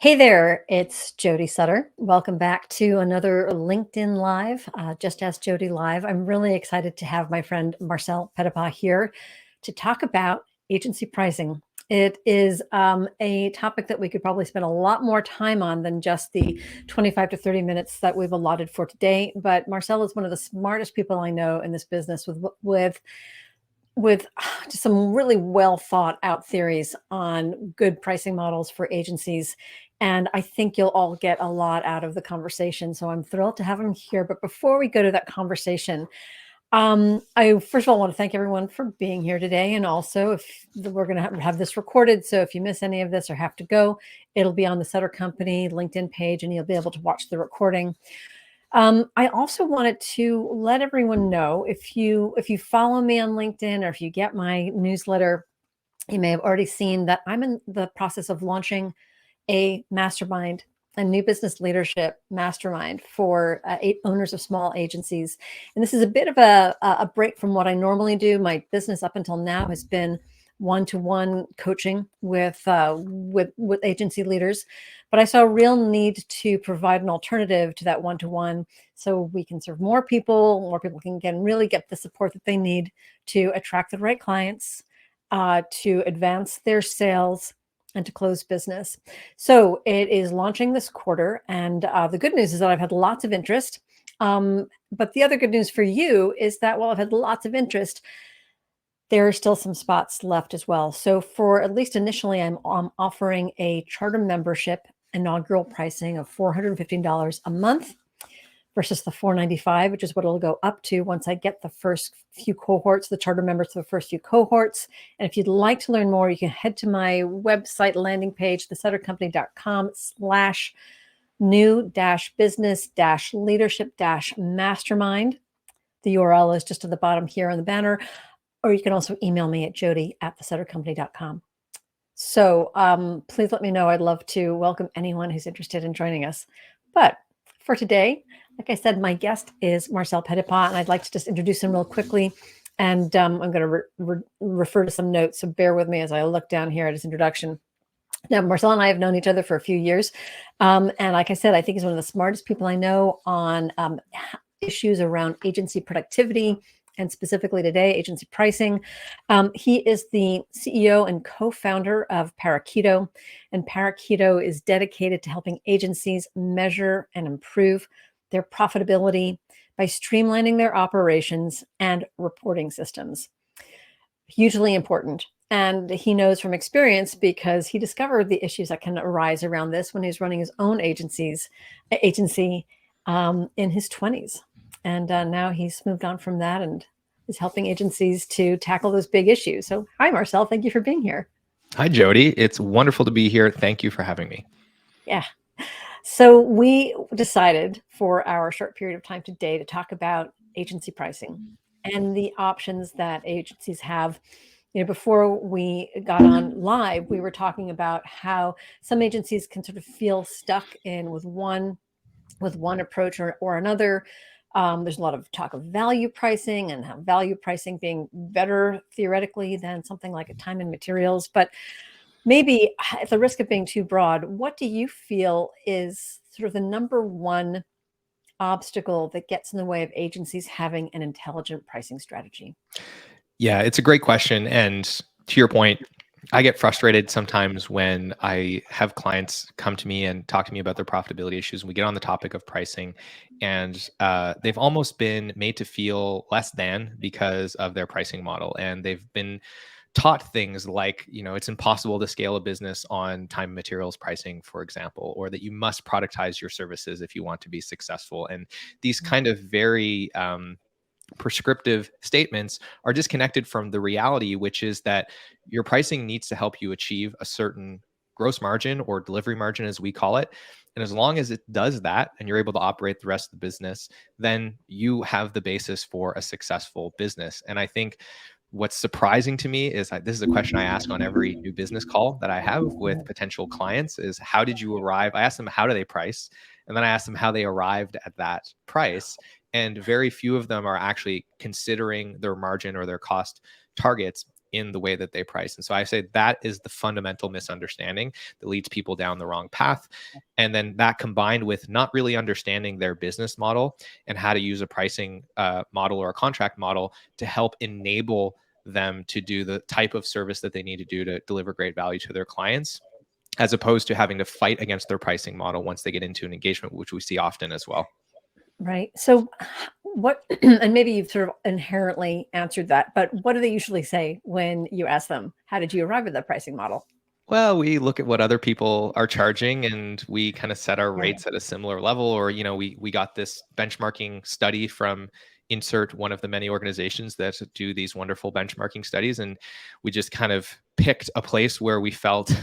Hey there, it's Jody Sutter. Welcome back to another LinkedIn Live, Just Ask Jody Live. I'm really excited to have my friend Marcel Petitpas here to talk about agency pricing. It is a topic that we could probably spend a lot more time on than just the 25 to 30 minutes that we've allotted for today. But Marcel is one of the smartest people I know in this business with just some really well thought out theories on good pricing models for agencies. And I think you'll all get a lot out of the conversation. So I'm thrilled to have him here. But before we go to that conversation, I first of all want to thank everyone for being here today. And also, if we're going to have this recorded, so if you miss any of this or have to go, it'll be on the Sutter Company LinkedIn page and you'll be able to watch the recording. I also wanted to let everyone know if you follow me on LinkedIn or if you get my newsletter, you may have already seen that I'm in the process of launching a mastermind, a new business leadership mastermind for owners of small agencies. And this is a bit of a break from what I normally do. My business up until now has been one-to-one coaching with agency leaders, but I saw a real need to provide an alternative to that one-to-one, so we can serve more people can really get the support that they need to attract the right clients, to advance their sales, and to close business. So it is launching this quarter, and the good news is that I've had lots of interest. But the other good news for you is that while I've had lots of interest, there are still some spots left as well. So for at least initially, I'm offering a charter membership inaugural pricing of $415 a month versus the $495, which is what it'll go up to once I get the first few cohorts, the charter members for the first few cohorts. And if you'd like to learn more, you can head to my website landing page, thesuttercompany.com/new-business-leadership-mastermind. The URL is just at the bottom here on the banner, or you can also email me at jody@thesuttercompany.com. So please let me know. I'd love to welcome anyone who's interested in joining us. But for today, like I said, my guest is Marcel Petitpas, and I'd like to just introduce him real quickly. And I'm going to refer to some notes, so bear with me as I look down here at his introduction. Now, Marcel and I have known each other for a few years. And like I said, I think he's one of the smartest people I know on issues around agency productivity, and specifically today, agency pricing. He is the CEO and co-founder of Parakeeto, and Parakeeto is dedicated to helping agencies measure and improve their profitability by streamlining their operations and reporting systems. Hugely important. And he knows from experience because he discovered the issues that can arise around this when he was running his own agency in his 20s. And now he's moved on from that and is helping agencies to tackle those big issues. So hi, Marcel. Thank you for being here. Hi, Jody. It's wonderful to be here. Thank you for having me. Yeah. So we decided for our short period of time today to talk about agency pricing and the options that agencies have. Before we got on live, we were talking about how some agencies can sort of feel stuck in with one approach or another. There's a lot of talk of value pricing and how value pricing being better theoretically than something like a time and materials. But maybe at the risk of being too broad, what do you feel is sort of the number one obstacle that gets in the way of agencies having an intelligent pricing strategy? Yeah, it's a great question. And to your point, I get frustrated sometimes when I have clients come to me and talk to me about their profitability issues. And we get on the topic of pricing, and they've almost been made to feel less than because of their pricing model. And they've been taught things like, it's impossible to scale a business on time and materials pricing, for example, or that you must productize your services if you want to be successful. And these kind of very prescriptive statements are disconnected from the reality, which is that your pricing needs to help you achieve a certain gross margin or delivery margin, as we call it. And as long as it does that and you're able to operate the rest of the business, then you have the basis for a successful business. And I think what's surprising to me is this is a question I ask on every new business call that I have with potential clients is, how did you arrive? I ask them, how do they price? And then I ask them how they arrived at that price. And very few of them are actually considering their margin or their cost targets in the way that they price. And so I say that is the fundamental misunderstanding that leads people down the wrong path. And then that combined with not really understanding their business model and how to use a pricing model or a contract model to help enable them to do the type of service that they need to do to deliver great value to their clients, as opposed to having to fight against their pricing model once they get into an engagement, which we see often as well. Right. So what, and maybe you've sort of inherently answered that, but what do they usually say when you ask them, how did you arrive at that pricing model? Well, we look at what other people are charging and we kind of set our rates at a similar level. Or, we got this benchmarking study from insert one of the many organizations that do these wonderful benchmarking studies. And we just kind of picked a place where we felt,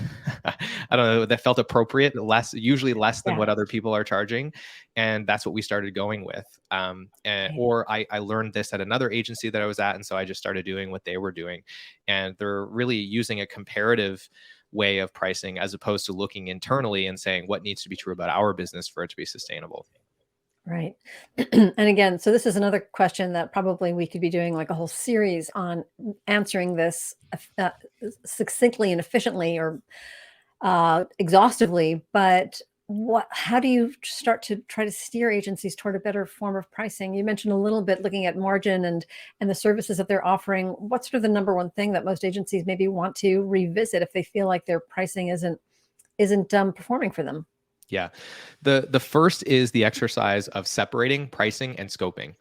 I don't know, that felt appropriate, usually less than what other people are charging. And that's what we started going with. Or I learned this at another agency that I was at. And so I just started doing what they were doing. And they're really using a comparative way of pricing as opposed to looking internally and saying what needs to be true about our business for it to be sustainable. Right. And again, so this is another question that probably we could be doing like a whole series on answering this succinctly and efficiently or exhaustively. But how do you start to try to steer agencies toward a better form of pricing? You mentioned a little bit looking at margin and the services that they're offering. What's sort of the number one thing that most agencies maybe want to revisit if they feel like their pricing isn't performing for them? Yeah. The first is the exercise of separating pricing and scoping.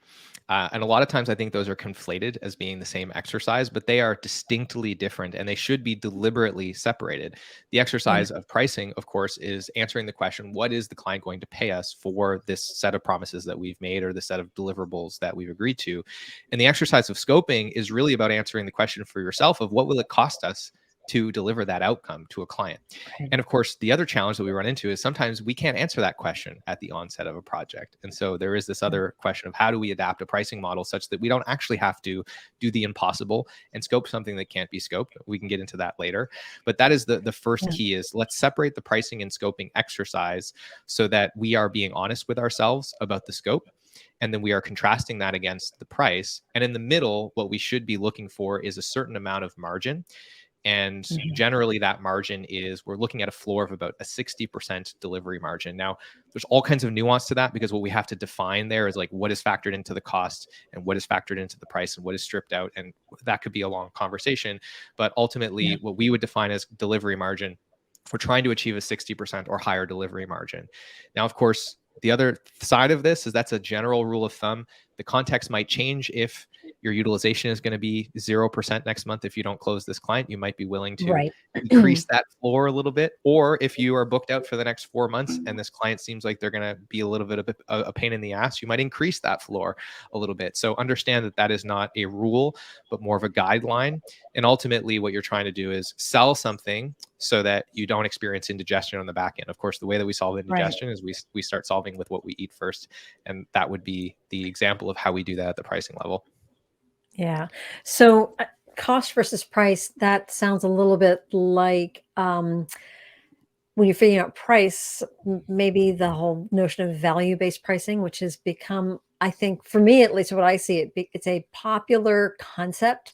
And a lot of times I think those are conflated as being the same exercise, but they are distinctly different and they should be deliberately separated. The exercise of pricing, of course, is answering the question, what is the client going to pay us for this set of promises that we've made or the set of deliverables that we've agreed to? And the exercise of scoping is really about answering the question for yourself of what will it cost us to deliver that outcome to a client. And of course, the other challenge that we run into is sometimes we can't answer that question at the onset of a project. And so there is this other question of how do we adapt a pricing model such that we don't actually have to do the impossible and scope something that can't be scoped. We can get into that later. But that is the first key is let's separate the pricing and scoping exercise so that we are being honest with ourselves about the scope. And then we are contrasting that against the price. And in the middle, what we should be looking for is a certain amount of margin. And generally that margin is, we're looking at a floor of about a 60% delivery margin. Now, there's all kinds of nuance to that because what we have to define there is like what is factored into the cost and what is factored into the price and what is stripped out. And that could be a long conversation. But ultimately, what we would define as delivery margin, we're trying to achieve a 60% or higher delivery margin. Now, of course, the other side of this is that's a general rule of thumb. The context might change if your utilization is going to be 0% next month. If you don't close this client, you might be willing to increase that floor a little bit. Or if you are booked out for the next 4 months and this client seems like they're going to be a little bit of a pain in the ass, you might increase that floor a little bit. So understand that that is not a rule, but more of a guideline. And ultimately what you're trying to do is sell something so that you don't experience indigestion on the back end. Of course, the way that we solve indigestion is we start solving with what we eat first. And that would be the example of how we do that at the pricing level. Yeah. So cost versus price, that sounds a little bit like when you're figuring out price, maybe the whole notion of value-based pricing, which has become, I think, for me at least, what I see, it's a popular concept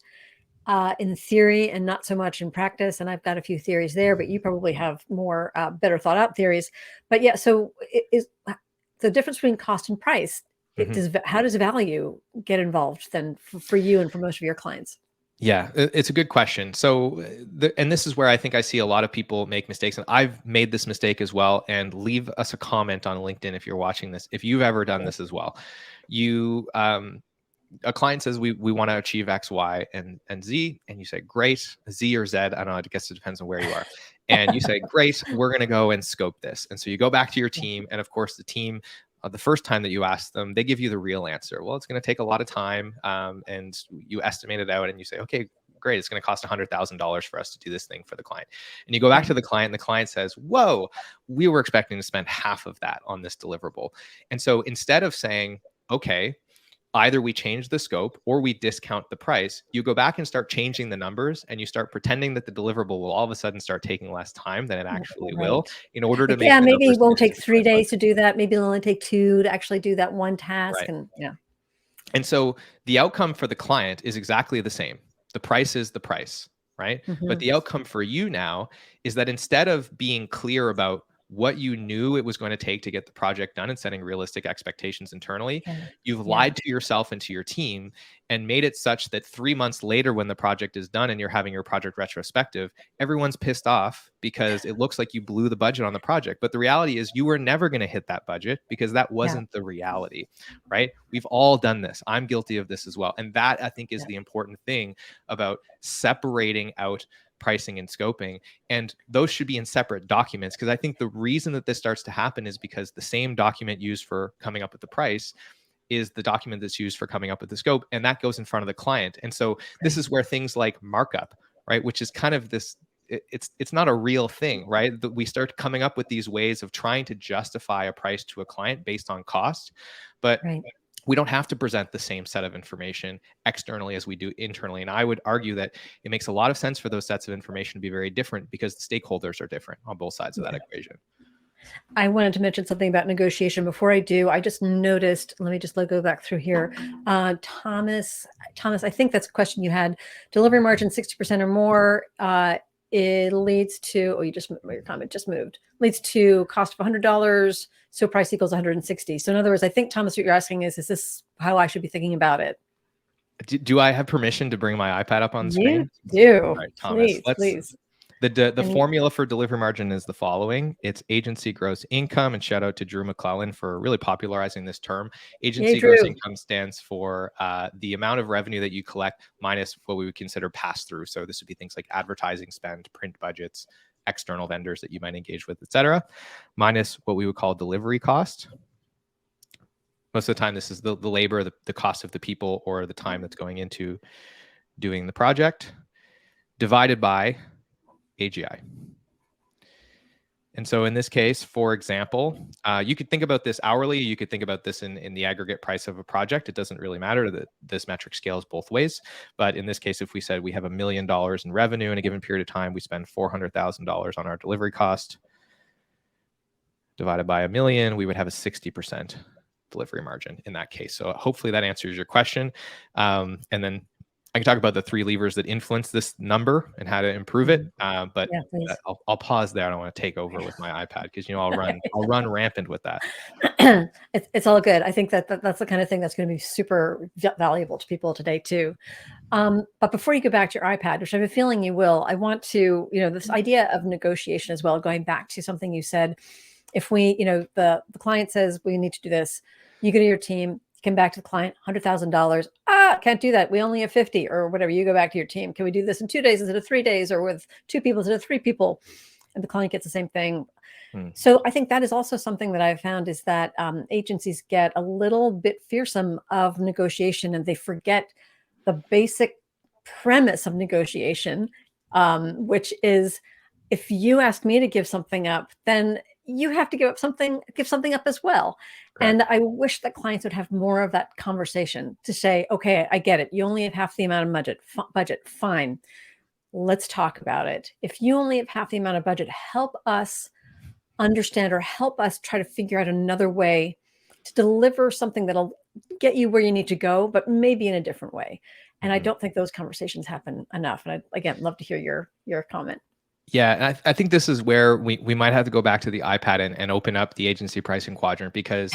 in theory and not so much in practice. And I've got a few theories there, but you probably have more better thought out theories. But yeah, so is the difference between cost and price. How does value get involved then for you and for most of your clients? Yeah, it's a good question. So, and this is where I think I see a lot of people make mistakes, and I've made this mistake as well. And leave us a comment on LinkedIn if you're watching this, if you've ever done this as well. A client says we want to achieve X, Y, and Z, and you say great, Z or Z. I don't know. I guess it depends on where you are. And you say great, we're going to go and scope this. And so you go back to your team, and of course the team. The first time that you ask them, they give you the real answer. Well, it's going to take a lot of time, and you estimate it out, and you say, okay, great, it's going to cost $100,000 for us to do this thing for the client. And you go back to the client, and the client says, whoa, we were expecting to spend half of that on this deliverable. And so instead of saying, okay, either we change the scope or we discount the price, you go back and start changing the numbers, and you start pretending that the deliverable will all of a sudden start taking less time than it actually will, in order to make the maybe numbers it won't take 3 days to do that. Maybe it'll only take 2 to actually do that one task. Right. And And so the outcome for the client is exactly the same. The price is the price, right? But the outcome for you now is that instead of being clear about what you knew it was going to take to get the project done and setting realistic expectations internally, you've lied to yourself and to your team and made it such that 3 months later, when the project is done and you're having your project retrospective, everyone's pissed off because it looks like you blew the budget on the project. But the reality is you were never going to hit that budget because that wasn't the reality, right? We've all done this. I'm guilty of this as well. And that, I think, is the important thing about separating out pricing and scoping. And those should be in separate documents, because I think the reason that this starts to happen is because the same document used for coming up with the price is the document that's used for coming up with the scope, and that goes in front of the client. And so this is where things like markup, right, which is kind of this, it's not a real thing, right? We start coming up with these ways of trying to justify a price to a client based on cost, but we don't have to present the same set of information externally as we do internally. And I would argue that it makes a lot of sense for those sets of information to be very different because the stakeholders are different on both sides of that equation. I wanted to mention something about negotiation. Before I do, I just noticed, let me just go back through here. Thomas, I think that's a question you had. Delivery margin 60% or more. It leads to, your comment just moved, leads to cost of $100. So price equals 160. So in other words, I think, Thomas, what you're asking is this how I should be thinking about it? Do I have permission to bring my iPad up on the screen? You do. All right, Thomas, Please. The formula for delivery margin is the following. It's agency gross income, and shout out to Drew McClellan for really popularizing this term. Agency gross income stands for the amount of revenue that you collect minus what we would consider pass-through. So this would be things like advertising spend, print budgets, external vendors that you might engage with, et cetera, minus what we would call delivery cost. Most of the time, this is the labor, the cost of the people, or the time that's going into doing the project, divided by AGI. And so in this case, for example, you could think about this hourly. You could think about this in the aggregate price of a project. It doesn't really matter that this metric scales both ways. But in this case, if we said we have $1 million in revenue in a given period of time, we spend $400,000 on our delivery cost, divided by $1 million, we would have a 60% delivery margin in that case. So hopefully that answers your question. And then I can talk about the 3 levers that influence this number and how to improve it. But I'll pause there. I don't want to take over with my iPad because I'll run rampant with that. It's all good. I think that's the kind of thing that's going to be super valuable to people today too. But before you go back to your iPad, which I have a feeling you will, I want to, this idea of negotiation as well, going back to something you said. If we, the client says we need to do this, you go to your team, come back to the client, $100,000. Can't do that. We only have 50 or whatever. You go back to your team. Can we do this in 2 days instead of 3 days, or with 2 people instead of 3 people? And the client gets the same thing. So I think that is also something that I've found is that agencies get a little bit fearsome of negotiation, and they forget the basic premise of negotiation, which is if you ask me to give something up, then you have to give something up as well. Correct. And I wish that clients would have more of that conversation to say, okay, I get it. You only have half the amount of budget. Fine. Let's talk about it. If you only have half the amount of budget, help us understand, or help us try to figure out another way to deliver something that'll get you where you need to go, but maybe in a different way. And I don't think those conversations happen enough. And I'd, again, love to hear your comment. Yeah, and I think this is where we might have to go back to the iPad and open up the agency pricing quadrant, because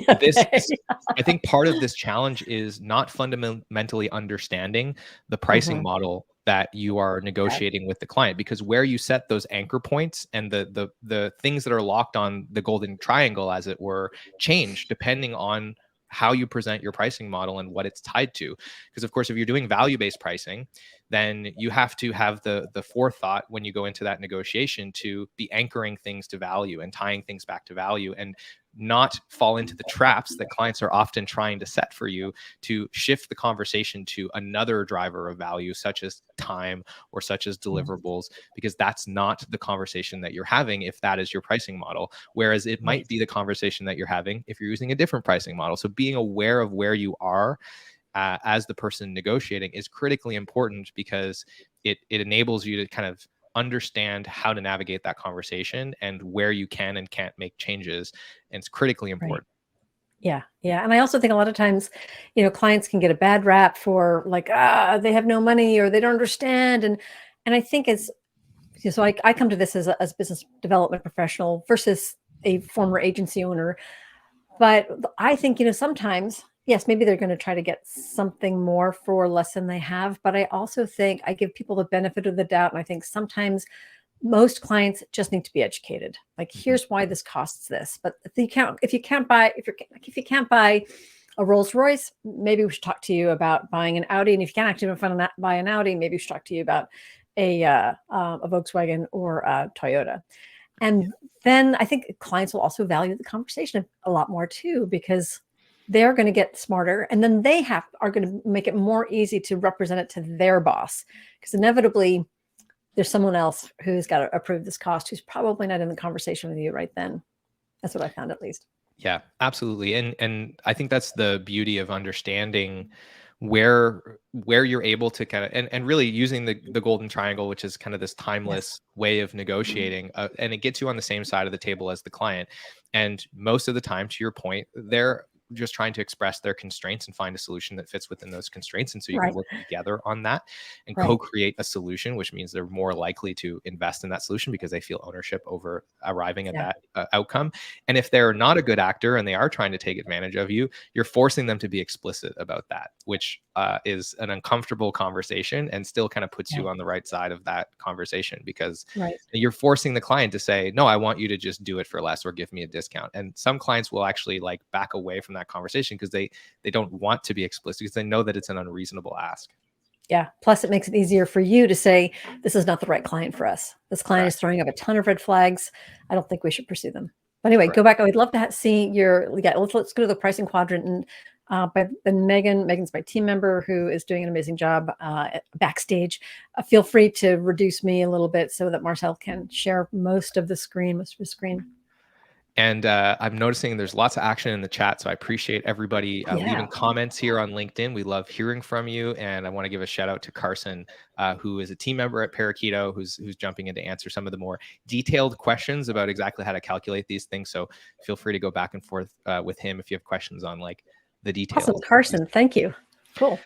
I think part of this challenge is not fundamentally understanding the pricing model that you are negotiating with the client, because where you set those anchor points and the things that are locked on the golden triangle, as it were, change depending on how you present your pricing model and what it's tied to. Because of course, if you're doing value-based pricing, then you have to have the forethought when you go into that negotiation to be anchoring things to value and tying things back to value, and not fall into the traps that clients are often trying to set for you to shift the conversation to another driver of value, such as time or such as deliverables, because that's not the conversation that you're having if that is your pricing model. Whereas it might be the conversation that you're having if you're using a different pricing model. So being aware of where you are as the person negotiating is critically important, because it enables you to kind of understand how to navigate that conversation and where you can and can't make changes. And it's critically important. Yeah. Yeah. And I also think a lot of times, clients can get a bad rap for like, they have no money or they don't understand. And I think so I come to this as a business development professional versus a former agency owner. But I think, sometimes, yes, maybe they're going to try to get something more for less than they have. But I also think I give people the benefit of the doubt. And I think sometimes most clients just need to be educated. Like, Mhm. here's why this costs this. But if you can't buy a Rolls Royce, maybe we should talk to you about buying an Audi. And if you can't actually buy an Audi, maybe we should talk to you about a Volkswagen or a Toyota. And then I think clients will also value the conversation a lot more too, because they're going to get smarter, and then are going to make it more easy to represent it to their boss, because inevitably there's someone else who's got to approve this cost who's probably not in the conversation with you right then. That's what I found, at least. Yeah, absolutely. And I think that's the beauty of understanding where you're able to kind of and really using the golden triangle, which is kind of this Yes. timeless way of negotiating, and it gets you on the same side of the table as the client. And most of the time, to your point, they're just trying to express their constraints and find a solution that fits within those constraints. And so you can Right. work together on that and Right. co-create a solution, which means they're more likely to invest in that solution because they feel ownership over arriving at Yeah. that outcome. And if they're not a good actor and they are trying to take advantage of you, you're forcing them to be explicit about that, which is an uncomfortable conversation and still kind of puts Yeah. you on the right side of that conversation, because Right. you're forcing the client to say, no, I want you to just do it for less or give me a discount. And some clients will actually like back away from that conversation because they don't want to be explicit because they know that it's an unreasonable ask. Yeah. Plus, it makes it easier for you to say, this is not the right client for us. This client is Correct. throwing up a ton of red flags. I don't think we should pursue them. But anyway, go Correct. back. I would love to see let's go to the pricing quadrant. And Megan's my team member who is doing an amazing job backstage. Feel free to reduce me a little bit so that Marcel can share most of the screen. And I'm noticing there's lots of action in the chat. So I appreciate everybody Yeah. leaving comments here on LinkedIn. We love hearing from you. And I want to give a shout out to Carson, who is a team member at Parakeeto, who's jumping in to answer some of the more detailed questions about exactly how to calculate these things. So feel free to go back and forth with him if you have questions on like the Awesome. details. Carson, thank you. Cool.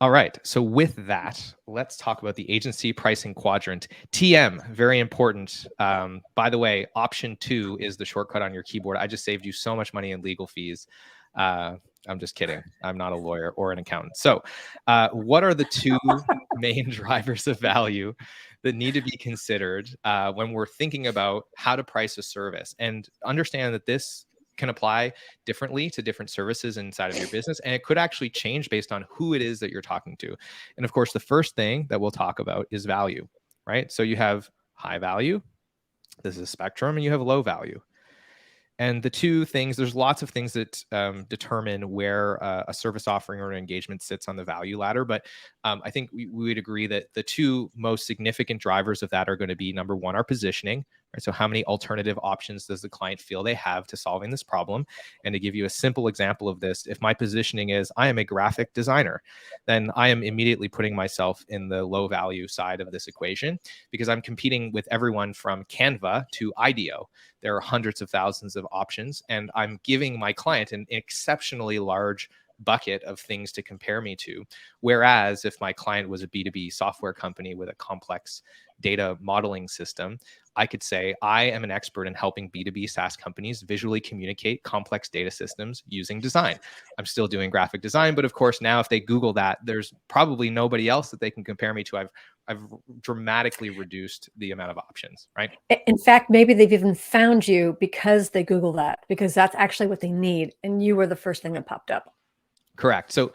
All right. So with that, let's talk about the Agency Pricing Quadrant. TM, very important. By the way, option 2 is the shortcut on your keyboard. I just saved you so much money in legal fees. I'm just kidding. I'm not a lawyer or an accountant. So what are the two main drivers of value that need to be considered when we're thinking about how to price a service? And understand that this can apply differently to different services inside of your business. And it could actually change based on who it is that you're talking to. And of course, the first thing that we'll talk about is value, right? So you have high value, this is a spectrum, and you have low value. And the two things, there's lots of things that determine where a service offering or an engagement sits on the value ladder. But I think we would agree that the two most significant drivers of that are going to be, number one, our positioning. Right? So how many alternative options does the client feel they have to solving this problem? And to give you a simple example of this, if my positioning is I am a graphic designer, then I am immediately putting myself in the low value side of this equation, because I'm competing with everyone from Canva to IDEO. There are hundreds of thousands of options, and I'm giving my client an exceptionally large bucket of things to compare me to. Whereas if my client was a B2B software company with a complex data modeling system, I could say, I am an expert in helping B2B SaaS companies visually communicate complex data systems using design. I'm still doing graphic design, but of course, now if they Google that, there's probably nobody else that they can compare me to. I've dramatically reduced the amount of options, right? In fact, maybe they've even found you because they Google that, because that's actually what they need. And you were the first thing that popped up. Correct. So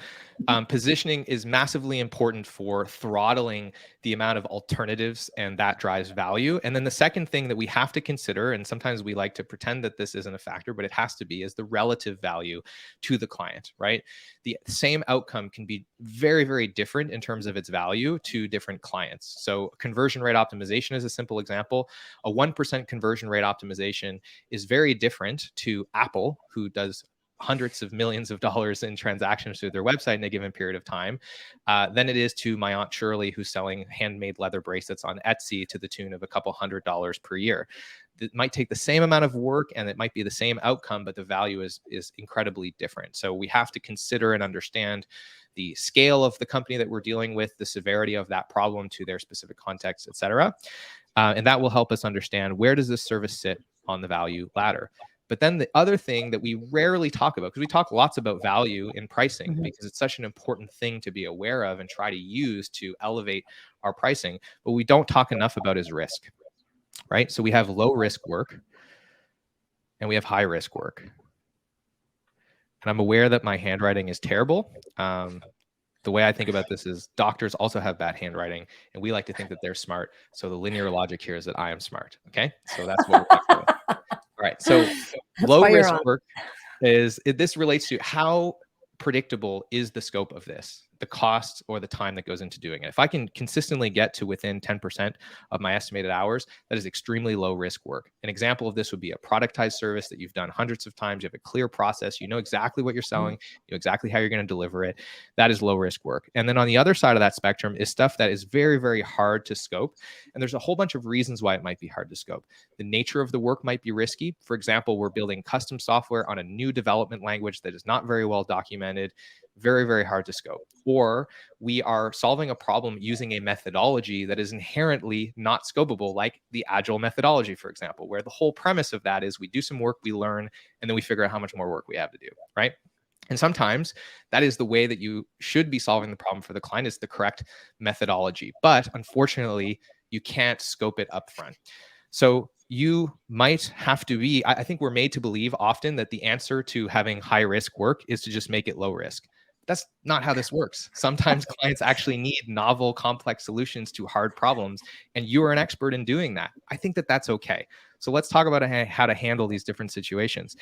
positioning is massively important for throttling the amount of alternatives, and that drives value. And then the second thing that we have to consider, and sometimes we like to pretend that this isn't a factor, but it has to be, is the relative value to the client, right? The same outcome can be very, very different in terms of its value to different clients. So conversion rate optimization is a simple example. A 1% conversion rate optimization is very different to Apple, who does hundreds of millions of dollars in transactions through their website in a given period of time, than it is to my Aunt Shirley, who's selling handmade leather bracelets on Etsy to the tune of a couple $100s per year. it might take the same amount of work and it might be the same outcome, but the value is incredibly different. So we have to consider and understand the scale of the company that we're dealing with, the severity of that problem to their specific context, et cetera. And that will help us understand, where does this service sit on the value ladder? But then the other thing that we rarely talk about, because we talk lots about value in pricing, because it's such an important thing to be aware of and try to use to elevate our pricing, but we don't talk enough about is risk, right? So we have low risk work and we have high risk work. And I'm aware that my handwriting is terrible. The way I think about this is doctors also have bad handwriting, and we like to think that they're smart. So the linear logic here is that I am smart. Okay. So that's what we're talking about. All right. So low risk work this relates to how predictable is the scope of this, the cost or the time that goes into doing it. If I can consistently get to within 10% of my estimated hours, that is extremely low risk work. An example of this would be a productized service that you've done hundreds of times. You have a clear process. You know exactly what you're selling. You know exactly how you're going to deliver it. That is low risk work. And then on the other side of that spectrum is stuff that is very, very hard to scope. And there's a whole bunch of reasons why it might be hard to scope. The nature of the work might be risky. For example, we're building custom software on a new development language that is not very well documented. Very, very hard to scope. Or we are solving a problem using a methodology that is inherently not scopable, like the agile methodology, for example, where the whole premise of that is we do some work, we learn, and then we figure out how much more work we have to do, right? And sometimes that is the way that you should be solving the problem for the client, is the correct methodology. But unfortunately, you can't scope it up front. So you might have to be, I think we're made to believe often that the answer to having high risk work is to just make it low risk. That's not how this works. Sometimes clients actually need novel, complex solutions to hard problems, and you are an expert in doing that. I think that that's okay. So let's talk about how to handle these different situations.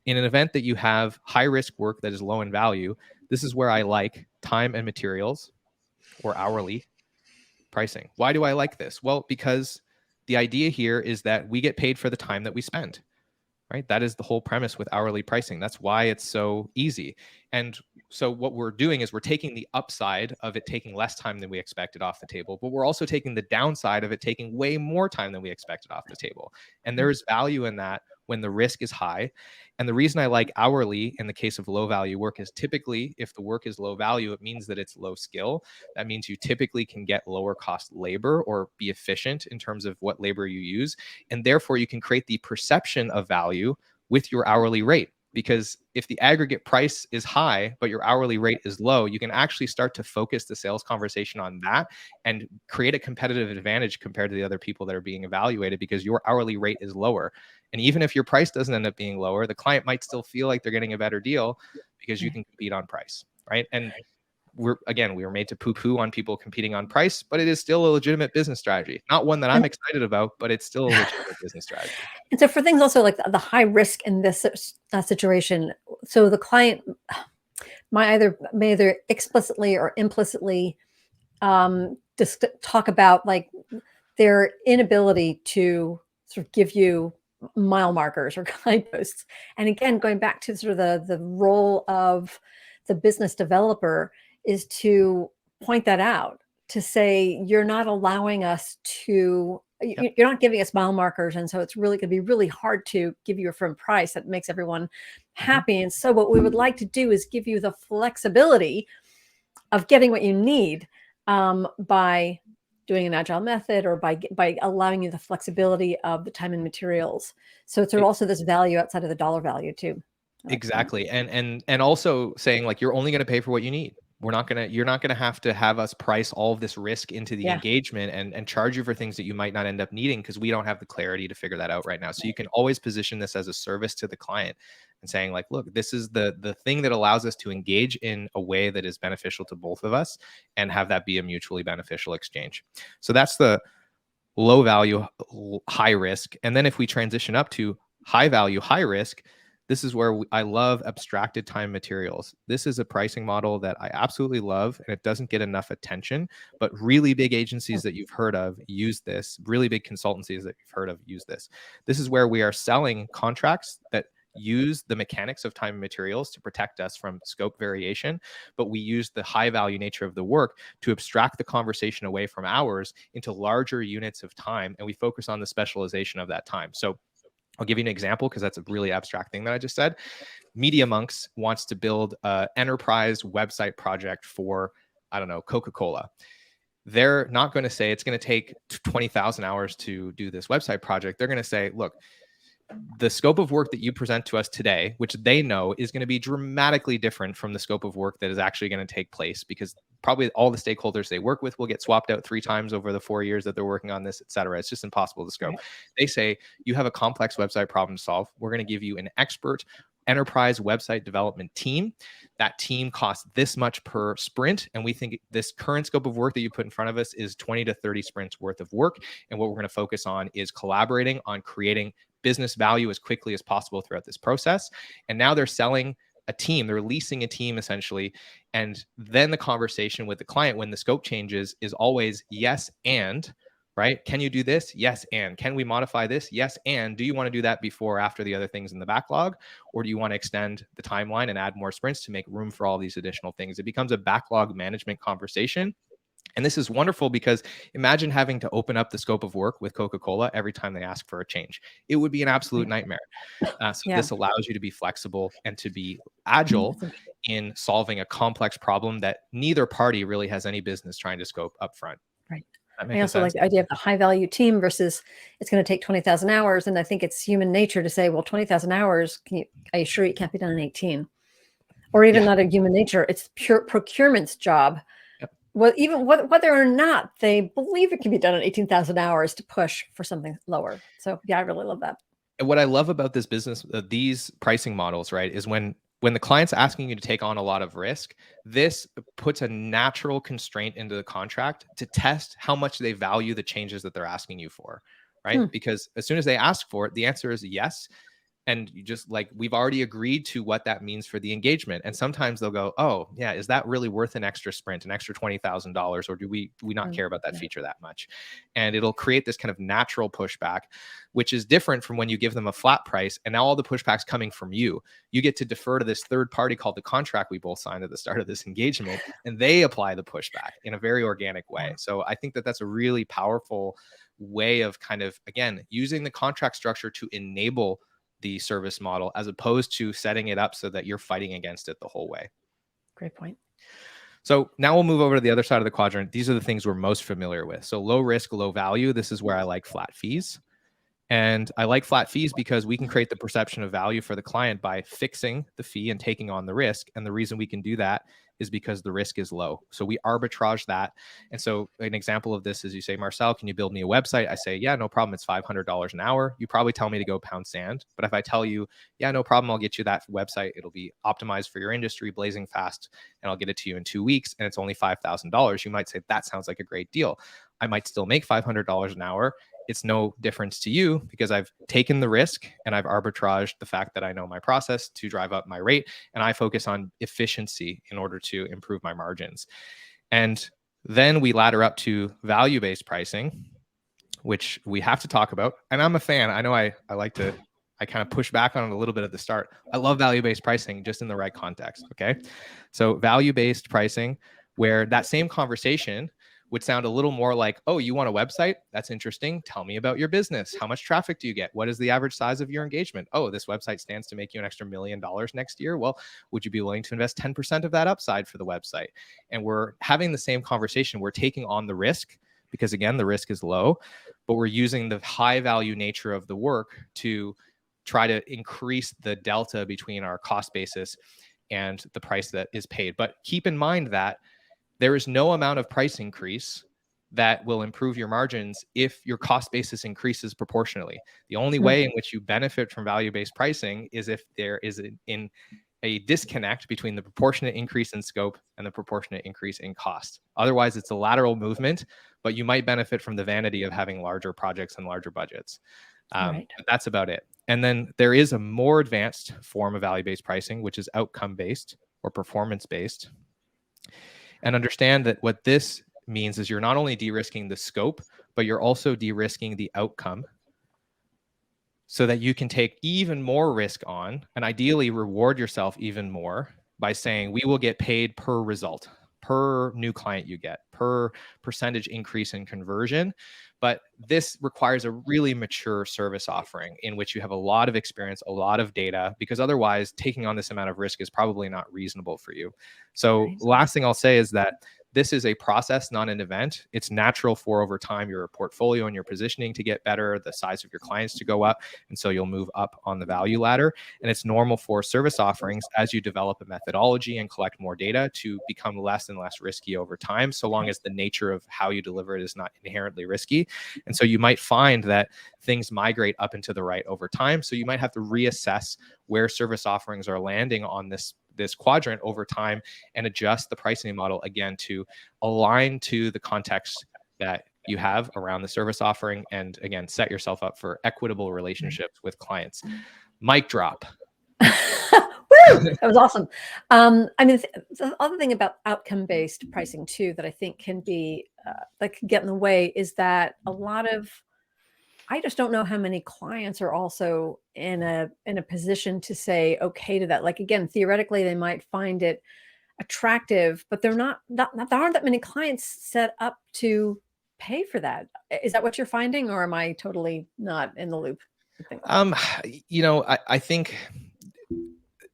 In an event that you have high risk work that is low in value, this is where I like time and materials or hourly pricing. Why do I like this? Well, because the idea here is that we get paid for the time that we spend, right? That is the whole premise with hourly pricing. That's why it's so easy. And so what we're doing is we're taking the upside of it taking less time than we expected off the table, but we're also taking the downside of it taking way more time than we expected off the table. And there is value in that when the risk is high. And the reason I like hourly in the case of low value work is typically if the work is low value, it means that it's low skill. That means you typically can get lower cost labor or be efficient in terms of what labor you use. And therefore you can create the perception of value with your hourly rate. Because if the aggregate price is high, but your hourly rate is low, you can actually start to focus the sales conversation on that and create a competitive advantage compared to the other people that are being evaluated, because your hourly rate is lower. And even if your price doesn't end up being lower, the client might still feel like they're getting a better deal because you can compete on price, right? And we were made to poo-poo on people competing on price, but it is still a legitimate business strategy. Not one that I'm excited about, but it's still a legitimate business strategy. And so for things also like the high risk in this situation, so the client may either explicitly or implicitly just talk about like their inability to sort of give you mile markers or guideposts. And again, going back to sort of the role of the business developer is to point that out, to say, you're not allowing us to, you're not giving us mile markers. And so it's really going to be really hard to give you a firm price that makes everyone happy. And so what we would like to do is give you the flexibility of getting what you need by doing an agile method, or by allowing you the flexibility of the time and materials. So it's also this value outside of the dollar value too. Exactly. And also saying like, you're only going to pay for what you need. You're not going to have us price all of this risk into the engagement and charge you for things that you might not end up needing, because we don't have the clarity to figure that out right now. So you can always position this as a service to the client and saying like, look, this is the thing that allows us to engage in a way that is beneficial to both of us and have that be a mutually beneficial exchange. So that's the low value, high risk. And then if we transition up to high value, high risk, this is where I love abstracted time materials. This is a pricing model that I absolutely love, and it doesn't get enough attention, but really big agencies that you've heard of use this. Really big consultancies that you've heard of use this. This is where we are selling contracts that use the mechanics of time and materials to protect us from scope variation, but we use the high value nature of the work to abstract the conversation away from hours into larger units of time, and we focus on the specialization of that time. So I'll give you an example because that's a really abstract thing that I just said. Media Monks wants to build an enterprise website project for, I don't know, Coca-Cola. They're not going to say it's going to take 20,000 hours to do this website project. They're going to say, look, the scope of work that you present to us today, which they know is going to be dramatically different from the scope of work that is actually going to take place, because probably all the stakeholders they work with will get swapped out 3 times over the 4 years that they're working on this, et cetera. It's just impossible to scope. Right. They say, you have a complex website problem to solve. We're going to give you an expert enterprise website development team. That team costs this much per sprint. And we think this current scope of work that you put in front of us is 20 to 30 sprints worth of work. And what we're going to focus on is collaborating on creating business value as quickly as possible throughout this process. And now they're selling a team, they're leasing a team essentially. And then the conversation with the client when the scope changes is always yes and, right? Can you do this? Yes and. Can we modify this? Yes and. Do you want to do that before or after the other things in the backlog? Or do you want to extend the timeline and add more sprints to make room for all these additional things? It becomes a backlog management conversation. And this is wonderful because imagine having to open up the scope of work with Coca-Cola every time they ask for a change. It would be an absolute nightmare. This allows you to be flexible and to be agile in solving a complex problem that neither party really has any business trying to scope up front. Right. I also like the idea of the high value team versus it's going to take 20,000 hours. And I think it's human nature to say, well, 20,000 hours, are you sure it can't be done in 18? Or even not a human nature, it's pure procurement's job. Well, even whether or not they believe it can be done in 18,000 hours to push for something lower. So yeah, I really love that. And what I love about this business, these pricing models, right, is when the client's asking you to take on a lot of risk, this puts a natural constraint into the contract to test how much they value the changes that they're asking you for, right? Because as soon as they ask for it, the answer is yes. And you just like, we've already agreed to what that means for the engagement. And sometimes they'll go, oh yeah, is that really worth an extra sprint, an extra $20,000? Or do we not care about that feature that much? And it'll create this kind of natural pushback, which is different from when you give them a flat price. And now all the pushback's coming from you. You get to defer to this third party called the contract we both signed at the start of this engagement. And they apply the pushback in a very organic way. So I think that that's a really powerful way of kind of, again, using the contract structure to enable the service model as opposed to setting it up so that you're fighting against it the whole way. Great point. So now we'll move over to the other side of the quadrant. These are the things we're most familiar with. So low risk, low value. This is where I like flat fees. And I like flat fees because we can create the perception of value for the client by fixing the fee and taking on the risk. And the reason we can do that is because the risk is low. So we arbitrage that. And so an example of this is you say, Marcel, can you build me a website? I say, yeah, no problem. It's $500 an hour. You probably tell me to go pound sand. But if I tell you, yeah, no problem, I'll get you that website. It'll be optimized for your industry, blazing fast, and I'll get it to you in 2 weeks. And it's only $5,000. You might say, that sounds like a great deal. I might still make $500 an hour. It's no difference to you because I've taken the risk and I've arbitraged the fact that I know my process to drive up my rate, and I focus on efficiency in order to improve my margins. And then we ladder up to value-based pricing, which we have to talk about. And I'm a fan. I know I kind of push back on it a little bit at the start. I love value-based pricing just in the right context. Okay. So value-based pricing, where that same conversation would sound a little more like, oh, you want a website? That's interesting. Tell me about your business. How much traffic do you get? What is the average size of your engagement? Oh, this website stands to make you an extra $1 million next year. Well, would you be willing to invest 10% of that upside for the website? And we're having the same conversation. We're taking on the risk because, again, the risk is low, but we're using the high value nature of the work to try to increase the delta between our cost basis and the price that is paid. But keep in mind that there is no amount of price increase that will improve your margins if your cost basis increases proportionally. The only way in which you benefit from value-based pricing is if there is a disconnect between the proportionate increase in scope and the proportionate increase in cost. Otherwise, it's a lateral movement, but you might benefit from the vanity of having larger projects and larger budgets. But that's about it. And then there is a more advanced form of value-based pricing, which is outcome-based or performance-based. And understand that what this means is you're not only de-risking the scope, but you're also de-risking the outcome. so that you can take even more risk on and ideally reward yourself even more by saying, we will get paid per result, per new client you get, per percentage increase in conversion. But this requires a really mature service offering in which you have a lot of experience, a lot of data, because otherwise taking on this amount of risk is probably not reasonable for you. So Right. last thing I'll say is that this is a process, not an event. It's natural for over time your portfolio and your positioning to get better, the size of your clients to go up. And so you'll move up on the value ladder. And it's normal for service offerings as you develop a methodology and collect more data to become less and less risky over time, so long as the nature of how you deliver it is not inherently risky. And so you might find that things migrate up and to the right over time. So you might have to reassess where service offerings are landing on this quadrant over time and adjust the pricing model again to align to the context that you have around the service offering, and again, set yourself up for equitable relationships with clients. Mic drop. Woo! That was awesome. I mean, the other thing about outcome-based pricing too that I think can be that can get in the way is that a lot of, I just don't know how many clients are also in a position to say okay to that. Like, again, theoretically, they might find it attractive, but there aren't that many clients set up to pay for that. Is that what you're finding, or am I totally not in the loop with things? I think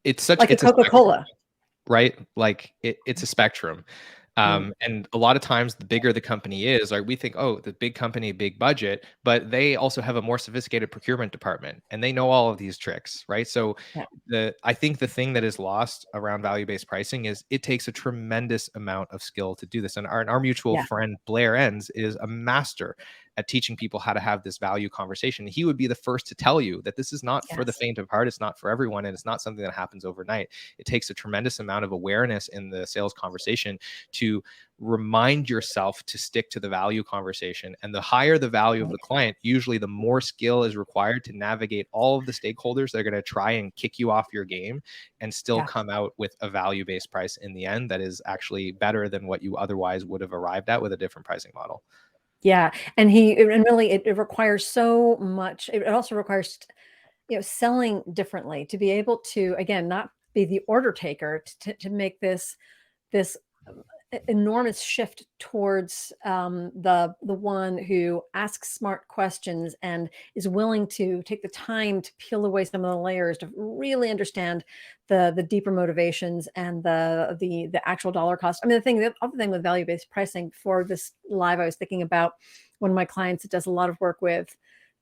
it's such Like a it's a spectrum, Coca-Cola. right? Like it's a spectrum. And a lot of times the bigger the company is, like we think, oh, the big company, big budget, but they also have a more sophisticated procurement department and they know all of these tricks, right? So Yeah. I think the thing that is lost around value-based pricing is it takes a tremendous amount of skill to do this. And our mutual Yeah. friend, Blair Enns, is a master at teaching people how to have this value conversation. He would be the first to tell you that this is not for the Yes. faint of heart. It's not for everyone. And it's not something that happens overnight. It takes a tremendous amount of awareness in the sales conversation to remind yourself to stick to the value conversation. And the higher the value of the client, usually the more skill is required to navigate all of the stakeholders that are going to try and kick you off your game and still come out with a value-based price in the end that is actually better than what you otherwise would have arrived at with a different pricing model. Yeah. And really, it requires so much. It also requires, selling differently to be able to, again, not be the order taker to make this enormous shift towards the one who asks smart questions and is willing to take the time to peel away some of the layers to really understand the deeper motivations and the actual dollar cost. I mean, the other thing with value-based pricing for this live, I was thinking about one of my clients that does a lot of work with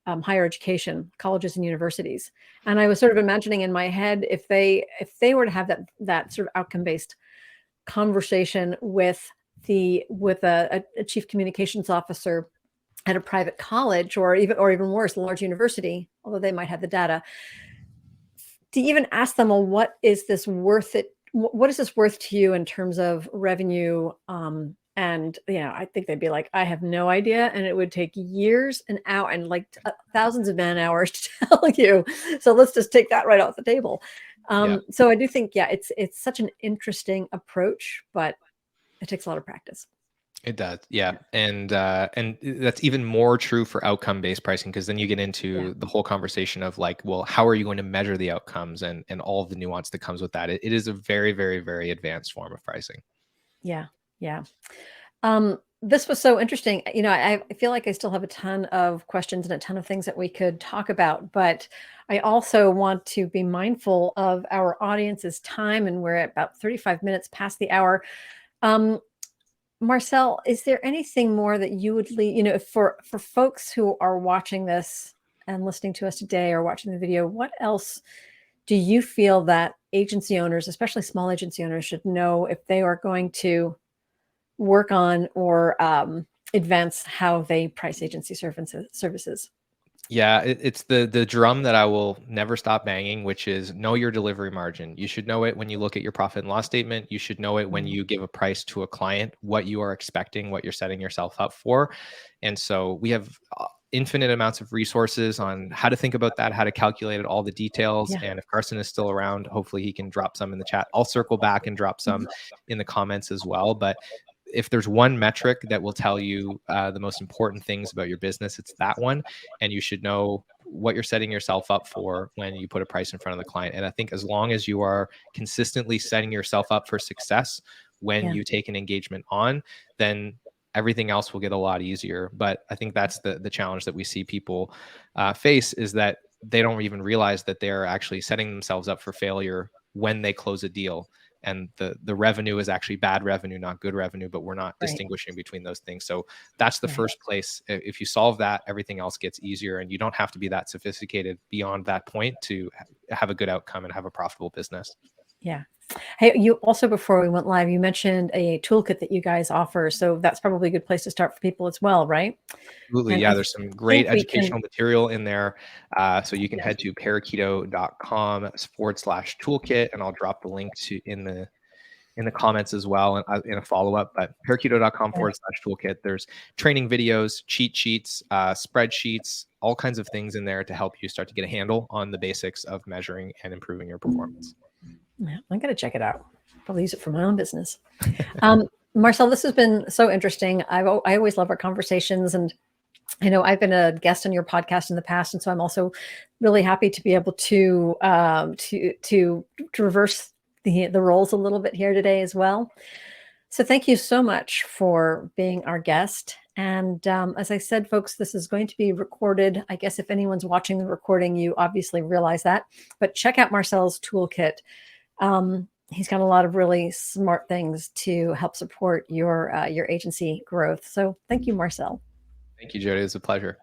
higher education, colleges and universities, and I was sort of imagining in my head if they were to have that sort of outcome-based conversation with a chief communications officer at a private college, or even worse, a large university, although they might have the data, to even ask them, well, what is this worth to you in terms of revenue? And I think they'd be like, I have no idea, and it would take years and thousands of man hours to tell you. So let's just take that right off the table. So I do think, it's such an interesting approach, but it takes a lot of practice. It does. Yeah. And that's even more true for outcome-based pricing, because then you get into the whole conversation of like, well, how are you going to measure the outcomes and all of the nuance that comes with that? It is a very, very, very advanced form of pricing. Yeah. Yeah. This was so interesting. I feel like I still have a ton of questions and a ton of things that we could talk about, but I also want to be mindful of our audience's time, and we're at about 35 minutes past the hour. Marcel, is there anything more that you would leave, for folks who are watching this and listening to us today or watching the video, what else do you feel that agency owners, especially small agency owners, should know if they are going to work on or advance how they price agency services? Yeah, it's the drum that I will never stop banging, which is know your delivery margin. You should know it when you look at your profit and loss statement. You should know it when you give a price to a client, what you are expecting, what you're setting yourself up for. And so we have infinite amounts of resources on how to think about that, how to calculate it, all the details. Yeah. And if Carson is still around, hopefully he can drop some in the chat. I'll circle back and drop some in the comments as well. But if there's one metric that will tell you the most important things about your business, it's that one. And you should know what you're setting yourself up for when you put a price in front of the client. And I think as long as you are consistently setting yourself up for success when you take an engagement on, then everything else will get a lot easier. But I think that's the challenge that we see people face, is that they don't even realize that they're actually setting themselves up for failure when they close a deal. And the revenue is actually bad revenue, not good revenue, but we're not distinguishing between those things. So that's the first place. If you solve that, everything else gets easier, and you don't have to be that sophisticated beyond that point to have a good outcome and have a profitable business. Yeah. Hey, you also, before we went live, you mentioned a toolkit that you guys offer. So that's probably a good place to start for people as well, right? Absolutely. And Yeah, there's some great educational can, material in there. So you can head to parakeeto.com/toolkit, and I'll drop the link to in the comments as well, and in a follow-up. But parakeeto.com/toolkit, there's training videos, cheat sheets, spreadsheets, all kinds of things in there to help you start to get a handle on the basics of measuring and improving your performance. Yeah, I'm going to check it out. Probably use it for my own business. Marcel, this has been so interesting. I always love our conversations, and I know I've been a guest on your podcast in the past, and so I'm also really happy to be able to reverse the roles a little bit here today as well. So thank you so much for being our guest. And as I said, folks, this is going to be recorded. I guess if anyone's watching the recording, you obviously realize that. But check out Marcel's toolkit. He's got a lot of really smart things to help support your agency growth. So thank you, Marcel. Thank you, Jody. It's a pleasure.